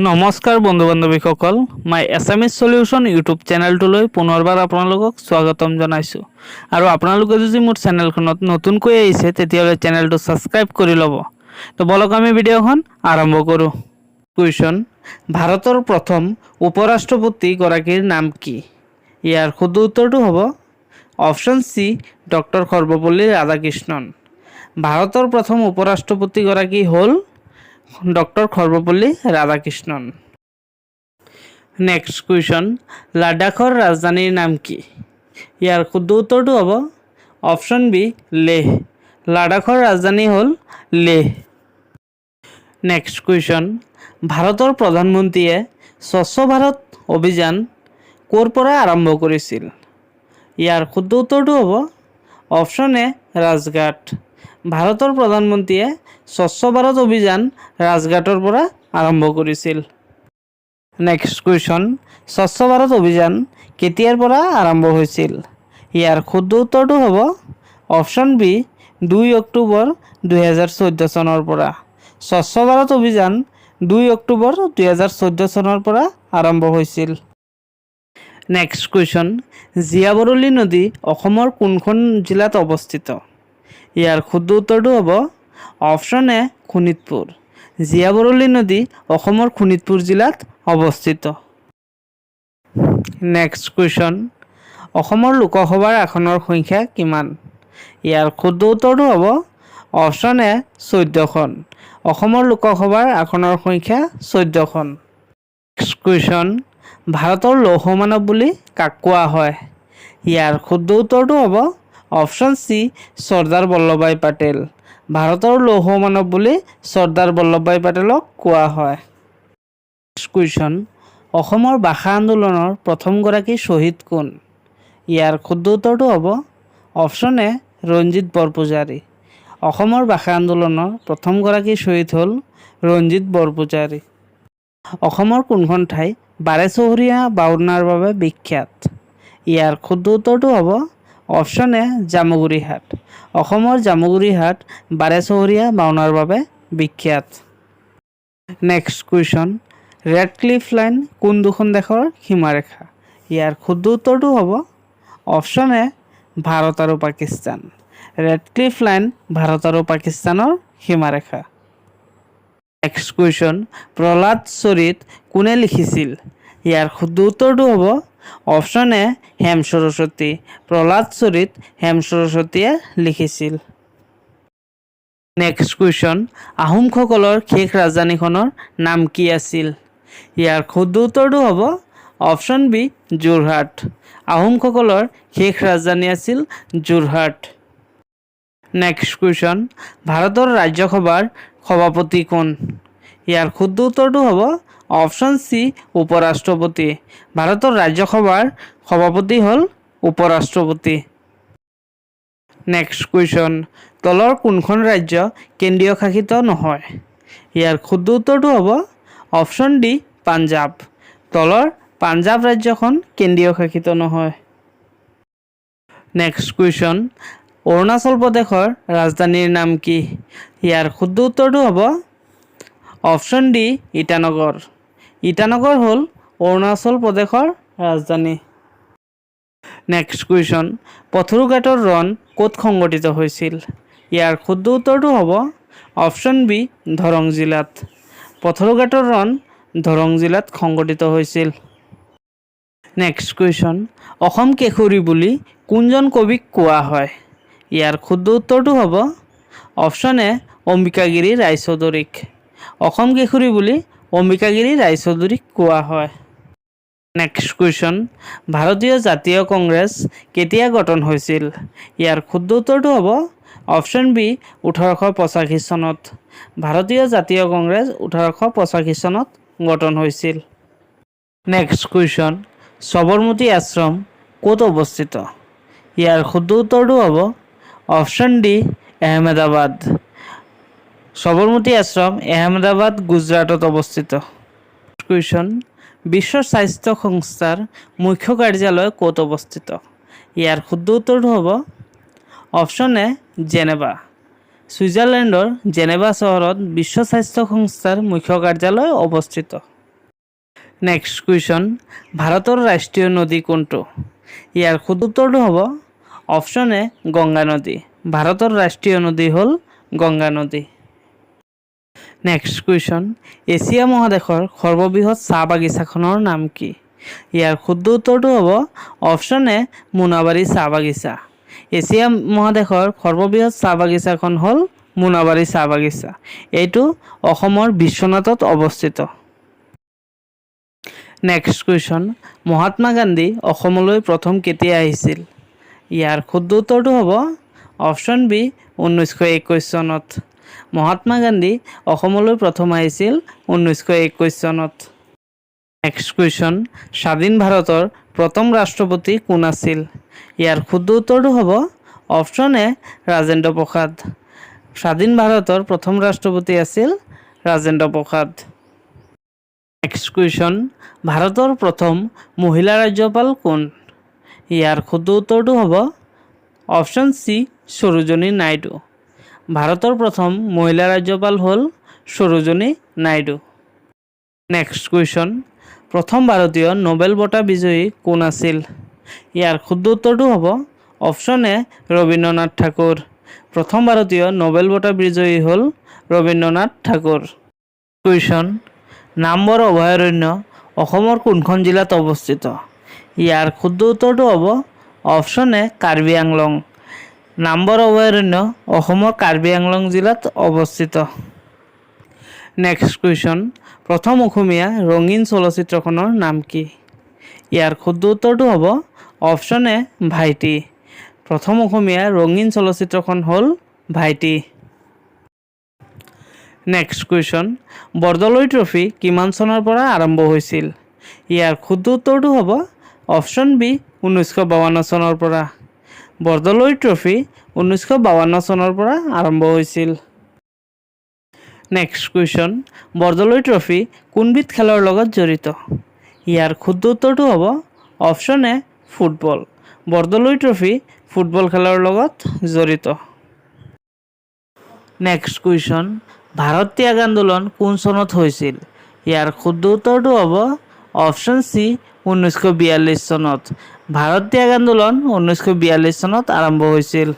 নমস্কাৰ বন্ধু বান্ধৱীসকল, মই এছএমএছ সলিউশ্যন ইউটিউব চেনেলটোলৈ পুনৰবাৰ আপোনালোকক স্বাগতম জনাইছোঁ। আৰু আপোনালোকে যদি মোৰ চেনেলখনত নতুনকৈ আহিছে তেতিয়াহ'লে চেনেলটো ছাবস্ক্ৰাইব কৰি ল'ব। তো বলক আমি ভিডিঅ'খন আৰম্ভ কৰোঁ। কুৱেশ্যন: ভাৰতৰ প্ৰথম উপৰাষ্ট্ৰপতিগৰাকীৰ নাম কি? ইয়াৰ শুদ্ধ উত্তৰটো হ'ব option C, doctor Sarvepalli Radhakrishnan. ভাৰতৰ প্ৰথম উপৰাষ্ট্ৰপতিগৰাকী হ'ল doctor Sarvepalli Radhakrishnan. Next question: লাডাখৰ ৰাজধানীৰ নাম কি? ইয়াৰ শুদ্ধ উত্তৰটো হ'ব অপশ্যন বি, লেহ। লাডাখৰ ৰাজধানী হ'ল লেহ। নেক্সট কুৱেশ্যন: ভাৰতৰ প্ৰধানমন্ত্ৰীয়ে স্বচ্ছ ভাৰত অভিযান ক'ৰ পৰা আৰম্ভ কৰিছিল? ইয়াৰ শুদ্ধ উত্তৰটো হ'ব অপশ্যন এ, ৰাজঘাট। ভাৰতৰ প্ৰধানমন্ত্ৰীয়ে স্বচ্ছ ভাৰত অভিযান ৰাজঘাটৰ পৰা আৰম্ভ কৰিছিল। নেক্সট কুৱেশ্যন: স্বচ্ছ ভাৰত অভিযান কেতিয়াৰ পৰা আৰম্ভ হৈছিল? ইয়াৰ শুদ্ধ উত্তৰটো হ'ব অপশ্যন বি, 2 অক্টোবৰ 2014 চনৰ পৰা। স্বচ্ছ ভাৰত অভিযান 2 অক্টোবৰ 2014 চনৰ পৰা আৰম্ভ হৈছিল। নেক্সট কুৱেশ্যন: জীয়াবৰলী নদী অসমৰ কোনখন জিলাত অৱস্থিত? ইয়াৰ শুদ্ধ উত্তৰটো হ'ব অপশ্যন এ, শোণিতপুৰ। জীয়াবৰলী নদী অসমৰ শোণিতপুৰ জিলাত অৱস্থিত। নেক্সট কুৱেশ্যন: অসমৰ লোকসভাৰ আসনৰ সংখ্যা কিমান? ইয়াৰ শুদ্ধ উত্তৰটো হ'ব অপশ্যন এ, 14খন। অসমৰ লোকসভাৰ আসনৰ সংখ্যা 14খন। নেক্সট কুৱেশ্যন: ভাৰতৰ লৌহ মানৱ বুলি কাক কোৱা হয়? ইয়াৰ শুদ্ধ উত্তৰটো হ'ব অপশ্যন চি, চৰ্দাৰ বল্লভভাই পেটেল। ভাৰতৰ লৌহ মানৱ বুলি চৰ্দাৰ বল্লভভাই পেটেলক কোৱা হয়। নেক্সট কুৱেশ্যন: অসমৰ ভাষা আন্দোলনৰ প্ৰথমগৰাকী শ্বহীদ কোন? ইয়াৰ শুদ্ধ উত্তৰটো হ'ব অপশ্যন এ, ৰঞ্জিত বৰপূজাৰী। অসমৰ ভাষা আন্দোলনৰ প্ৰথমগৰাকী শ্বহীদ হ'ল ৰঞ্জিত বৰপূজাৰী। অসমৰ কোনখন ঠাই বাৰেচহৰীয়া ভাওনাৰ বাবে বিখ্যাত? ইয়াৰ শুদ্ধ উত্তৰটো হ'ব অপশ্যন এ, জামুগুৰি হাট। অসমৰ জামুগুৰি হাট বাৰেচহৰীয়া ভাওনাৰ বাবে বিখ্যাত। Next question: red cliff line কোন দুখন দেশৰ সীমাৰেখা? ইয়াৰ শুদ্ধ উত্তৰটো হ'ব অপশ্যন এ, ভাৰত আৰু Pakistan. Red cliff line Bharat আৰু পাকিস্তানৰ সীমাৰেখা। নেক্সট কুৱেশ্যন: প্ৰহ্লাদ চৰিত কোনে লিখিছিল? ইয়াৰ শুদ্ধ উত্তৰটো হ'ব অপশ্যন এ, হেম সৰস্বতী। প্ৰহ্লাদ চৰিত হেম সৰস্বতীয়ে লিখিছিল। নেক্সট কুৱেশ্যন: আহোমসকলৰ শেষ ৰাজধানীখনৰ নাম কি আছিল? ইয়াৰ শুদ্ধ উত্তৰটো হ'ব অপশ্যন বি, যোৰহাট। আহোমসকলৰ শেষ ৰাজধানী আছিল যোৰহাট। নেক্সট কুৱেশ্যন: ভাৰতৰ ৰাজ্যসভাৰ সভাপতি কোন? ইয়াৰ শুদ্ধ উত্তৰটো হ'ব অপশ্যন চি, উপৰাষ্ট্ৰপতি। ভাৰতৰ ৰাজ্যসভাৰ সভাপতি হ'ল উপৰাষ্ট্ৰপতি। নেক্সট কুৱেশ্যন: তলৰ কোনখন ৰাজ্য কেন্দ্ৰীয় শাসিত নহয়? ইয়াৰ শুদ্ধ উত্তৰটো হ'ব অপশ্যন ডি, পাঞ্জাৱ। তলৰ পাঞ্জাৱ ৰাজ্যখন কেন্দ্ৰীয় শাসিত নহয়। নেক্সট কুৱেশ্যন: অৰুণাচল প্ৰদেশৰ ৰাজধানীৰ নাম কি? ইয়াৰ শুদ্ধ উত্তৰটো হ'ব অপশ্যন ডি, ইটানগৰ। ইটানগৰ হ'ল অৰুণাচল প্ৰদেশৰ ৰাজধানী। নেক্সট কুৱেশ্যন: পথৰুঘাটৰ ৰণ ক'ত সংঘটিত হৈছিল? ইয়াৰ শুদ্ধ উত্তৰটো হ'ব অপশ্যন বি, দৰং জিলাত। পথৰুঘাটৰ ৰণ দৰং জিলাত সংঘটিত হৈছিল। নেক্সট কুৱেশ্যন: অসম কেশৰী বুলি কোনজন কবিক কোৱা হয়? ইয়াৰ শুদ্ধ উত্তৰটো হ'ব অপশ্যন এ, অম্বিকাগিৰি ৰায়চৌধুৰীক। অসম কেশৰী বুলি অম্বিকাগিৰি ৰায়চৌধুৰীক কোৱা হয়। নেক্সট কুৱেশ্যন: ভাৰতীয় জাতীয় কংগ্ৰেছ কেতিয়া গঠন হৈছিল? ইয়াৰ শুদ্ধ উত্তৰটো হ'ব অপশ্যন বি, 1885 চনত। ভাৰতীয় জাতীয় কংগ্ৰেছ 1885 চনত গঠন হৈছিল। নেক্সট কুৱেশ্যন: সবৰমতী আশ্ৰম ক'ত অৱস্থিত? ইয়াৰ শুদ্ধ উত্তৰটো হ'ব অপশ্যন ডি, আহমেদাবাদ। সবৰমতী আশ্ৰম আহমেদাবাদ, গুজৰাটত অৱস্থিত। কুৱেশ্যন: বিশ্ব স্বাস্থ্য সংস্থাৰ মুখ্য কাৰ্যালয় ক'ত অৱস্থিত? ইয়াৰ শুদ্ধ উত্তৰটো হ'ব অপশ্যন এ, জেনেভা। ছুইজাৰলেণ্ডৰ জেনেভা চহৰত বিশ্ব স্বাস্থ্য সংস্থাৰ মুখ্য কাৰ্যালয় অৱস্থিত। নেক্সট কুৱেশ্যন, ভাৰতৰ ৰাষ্ট্ৰীয় নদী কোনটো? ইয়াৰ শুদ্ধ উত্তৰটো হ'ব অপশ্যন এ গংগা নদী। ভাৰতৰ ৰাষ্ট্ৰীয় নদী হ'ল গংগা নদী। নেক্সট কুৱেশ্যন, এছিয়া মহাদেশৰ সৰ্ববৃহৎ চাহ বাগিচাখনৰ নাম কি? ইয়াৰ শুদ্ধ উত্তৰটো হ'ব অপশ্যন এ মোনাবাৰী চাহ বাগিচা। এছিয়া মহাদেশৰ সৰ্ববৃহৎ চাহ বাগিচাখন হ'ল মোনাবাৰী চাহ বাগিচা। এইটো অসমৰ বিশ্বনাথত অৱস্থিত। নেক্সট কুৱেশ্যন, মহাত্মা গান্ধী অসমলৈ প্ৰথম কেতিয়া আহিছিল? ইয়াৰ শুদ্ধ উত্তৰটো হ'ব অপশ্যন বি 1921 চনত। মহাত্মা গান্ধী অসমলৈ প্ৰথম আহিছিল 1921 চনত। নেক্সট কুৱেশ্যন, স্বাধীন ভাৰতৰ প্ৰথম ৰাষ্ট্ৰপতি কোন আছিল? ইয়াৰ শুদ্ধ উত্তৰটো হ'ব অপশ্যন এ ৰাজেন্দ্ৰ প্ৰসাদ। স্বাধীন ভাৰতৰ প্ৰথম ৰাষ্ট্ৰপতি আছিল ৰাজেন্দ্ৰ প্ৰসাদ। নেক্সট কুৱেশ্যন, ভাৰতৰ প্ৰথম মহিলা ৰাজ্যপাল কোন? ইয়াৰ শুদ্ধ উত্তৰটো হ'ব অপশ্যন চি সৰোজিনী নাইডু। ভাৰতৰ প্ৰথম মহিলা ৰাজ্যপাল হ'ল সৰোজিনী নাইডু। নেক্সট কুৱেশ্যন, প্ৰথম ভাৰতীয় নোবেল বঁটা বিজয়ী কোন আছিল? ইয়াৰ শুদ্ধ উত্তৰটো হ'ব অপশ্যন এ ৰবীন্দ্ৰনাথ ঠাকুৰ। প্ৰথম ভাৰতীয় নোবেল বঁটা বিজয়ী হ'ল ৰবীন্দ্ৰনাথ ঠাকুৰ। কুৱেশ্যন, নামবৰ অভয়াৰণ্য অসমৰ কোনখন জিলাত অৱস্থিত? ইয়াৰ শুদ্ধ উত্তৰটো হ'ব অপশ্যন এ কাৰ্বি আংলং। নামবৰ অভয়াৰণ্য অসমৰ কাৰ্বি আংলং জিলাত অৱস্থিত। নেক্সট কুৱেশ্যন, প্ৰথম অসমীয়া ৰঙীন চলচ্চিত্ৰখনৰ নাম কি? ইয়াৰ শুদ্ধ উত্তৰটো হ'ব অপশ্যন এ ভাইটি। প্ৰথম অসমীয়া ৰঙীন চলচ্চিত্ৰখন হ'ল ভাইটি। নেক্সট কুৱেশ্যন, বৰদলৈ ট্ৰফী কিমান চনৰ পৰা আৰম্ভ হৈছিল? ইয়াৰ শুদ্ধ উত্তৰটো হ'ব অপশ্যন বি 1952 চনৰ পৰা। বৰদলৈ ট্ৰফী 1952 চনৰ পৰা আৰম্ভ হৈছিল। নেক্সট কুৱেশ্যন, বৰদলৈ ট্ৰফী কোনবিধ খেলৰ লগত জড়িত? ইয়াৰ শুদ্ধ উত্তৰটো হ'ব option A football. Bordoloi trophy football খেলৰ লগত জড়িত। নেক্সট কুৱেশ্যন, ভাৰত ত্যাগ আন্দোলন কোন চনত হৈছিল? ইয়াৰ শুদ্ধ উত্তৰটো হ'ব অপশ্যন চি 1942 চনত। ভাৰত ত্যাগ আন্দোলন 1942 চনত আৰম্ভ হৈছিল।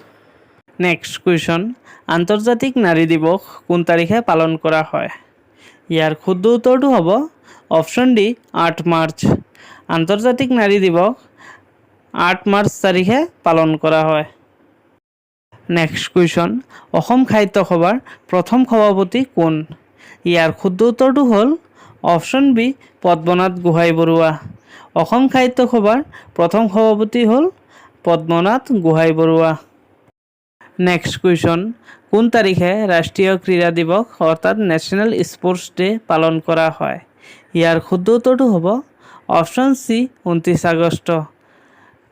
নেক্সট কুৱেশ্যন, আন্তৰ্জাতিক নাৰী দিৱস কোন তাৰিখে পালন কৰা হয়? ইয়াৰ শুদ্ধ উত্তৰটো হ'ব অপশ্যন ডি 8 মাৰ্চ। আন্তৰ্জাতিক নাৰী দিৱস 8 মাৰ্চ তাৰিখে পালন কৰা হয়। নেক্সট কুৱেশ্যন, অসম সাহিত্য সভাৰ প্ৰথম সভাপতি কোন? ইয়াৰ শুদ্ধ উত্তৰটো হ'ল অপশ্যন বি পদ্মনাথ গোহাঁই বৰুৱা। অসম সাহিত্য সভাৰ প্ৰথম সভাপতি হ'ল পদ্মনাথ গোহাঁই বৰুৱা। নেক্সট কুৱেশ্যন, কোন তাৰিখে ৰাষ্ট্ৰীয় ক্ৰীড়া দিৱস অৰ্থাৎ নেশ্যনেল স্পৰ্টছ ডে পালন কৰা হয়? ইয়াৰ শুদ্ধ উত্তৰটো হ'ব অপশ্যন চি 29 আগষ্ট।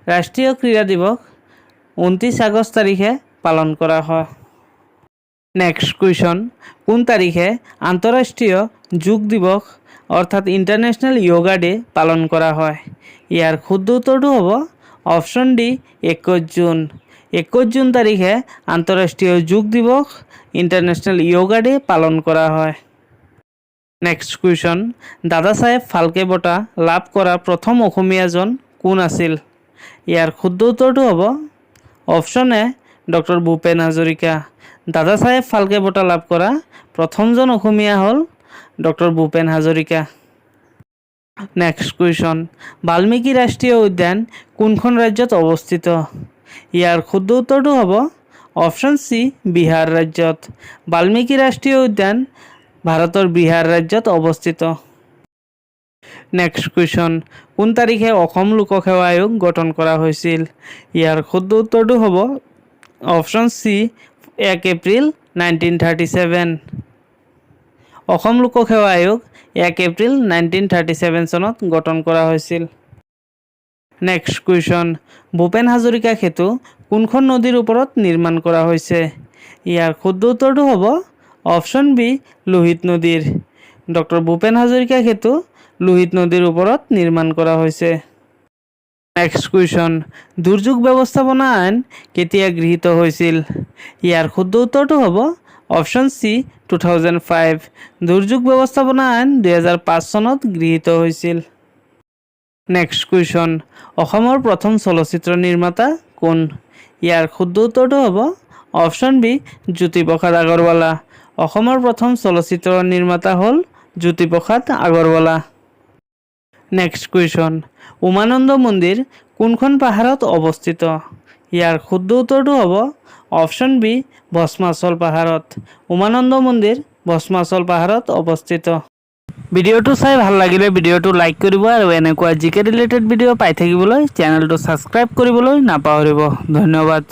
ৰাষ্ট্ৰীয় ক্ৰীড়া দিৱস 29 আগষ্ট তাৰিখে পালন কৰা হয়। নেক্সট কুৱেশ্যন, কোন তাৰিখে আন্তঃৰাষ্ট্ৰীয় যোগ দিৱস অৰ্থাৎ ইণ্টাৰনেশ্যনেল য়োগা ডে পালন কৰা হয়? ইয়াৰ শুদ্ধ উত্তৰটো হ'ব অপশ্যন ডি 21 জুন। 21 জুন তাৰিখে আন্তঃৰাষ্ট্ৰীয় যোগ দিৱস ইণ্টাৰনেশ্যনেল য়োগা ডে পালন কৰা হয়। নেক্সট কুৱেশ্যন, দাদা চাহেব ফাল্কে বঁটা লাভ কৰা প্ৰথম অসমীয়াজন কোন আছিল? ইয়াৰ শুদ্ধ উত্তৰটো হ'ব option A doctor Bhupen Hazarika. দাদা চাহেব ফাল্কে বঁটা লাভ কৰা প্ৰথমজন অসমীয়া হ'ল doctor Bhupen Hazarika. Next question, Valmiki ৰাষ্ট্ৰীয় উদ্যান কোনখন ৰাজ্যত অৱস্থিত? ইয়াৰ শুদ্ধ উত্তৰটো হ'ব অপশ্যন চি বিহাৰ ৰাজ্যত। বাল্মীকি ৰাষ্ট্ৰীয় উদ্যান ভাৰতৰ বিহাৰ ৰাজ্যত অৱস্থিত। নেক্সট কুৱেশ্যন, কোন তাৰিখে অসম লোকসেৱা আয়োগ গঠন কৰা হৈছিল? ইয়াৰ শুদ্ধ উত্তৰটো হ'ব অপশ্যন চি 1 এপ্ৰিল 1937। অসম লোকসেৱা আয়োগ 1 এপ্ৰিল 1937 চনত গঠন কৰা হৈছিল। নেক্সট কুৱেশ্যন, ভূপেন হাজৰিকা সেতু কোনখন নদীৰ ওপৰত নিৰ্মাণ কৰা হৈছে? ইয়াৰ শুদ্ধ উত্তৰটো হ'ব অপশ্যন বি লোহিত নদীৰ। ডক্টৰ ভূপেন হাজৰিকা সেতু লোহিত নদীৰ ওপৰত নিৰ্মাণ কৰা হৈছে। নেক্সট কুৱেশ্যন, দুৰ্যোগ ব্যৱস্থাপনা আইন কেতিয়া গৃহীত হৈছিল? ইয়াৰ শুদ্ধ উত্তৰটো হ'ব অপশ্যন চি 2005 দুৰ্যোগ ব্যৱস্থাপনা আইন 2005 চনত গৃহীত হৈছিল। নেক্সট কুৱেশ্যন, অসমৰ প্ৰথম চলচ্চিত্ৰ নিৰ্মাতা কোন? ইয়াৰ শুদ্ধ উত্তৰটো হ'ব অপশ্যন বি জ্যোতিপ্ৰসাদ আগৰৱালা। অসমৰ প্ৰথম চলচ্চিত্ৰ নিৰ্মাতা হ'ল জ্যোতিপ্ৰসাদ আগৰৱালা। নেক্সট কুৱেশ্যন, উমানন্দ মন্দিৰ কোনখন পাহাৰত অৱস্থিত? ইয়াৰ শুদ্ধ উত্তৰটো হ'ব অপশ্যন বি ভস্মাচল পাহাৰত। উমানন্দ মন্দিৰ ভস্মাচল পাহাৰত অৱস্থিত। ভিডিঅ'টো চাই ভাল লাগিলে ভিডিঅ'টো লাইক কৰিব আৰু এনেকুৱা জিকে ৰিলেটেড ভিডিঅ' পাই থাকিবলৈ চেনেলটো ছাবস্ক্ৰাইব কৰিবলৈ নাপাহৰিব। ধন্যবাদ।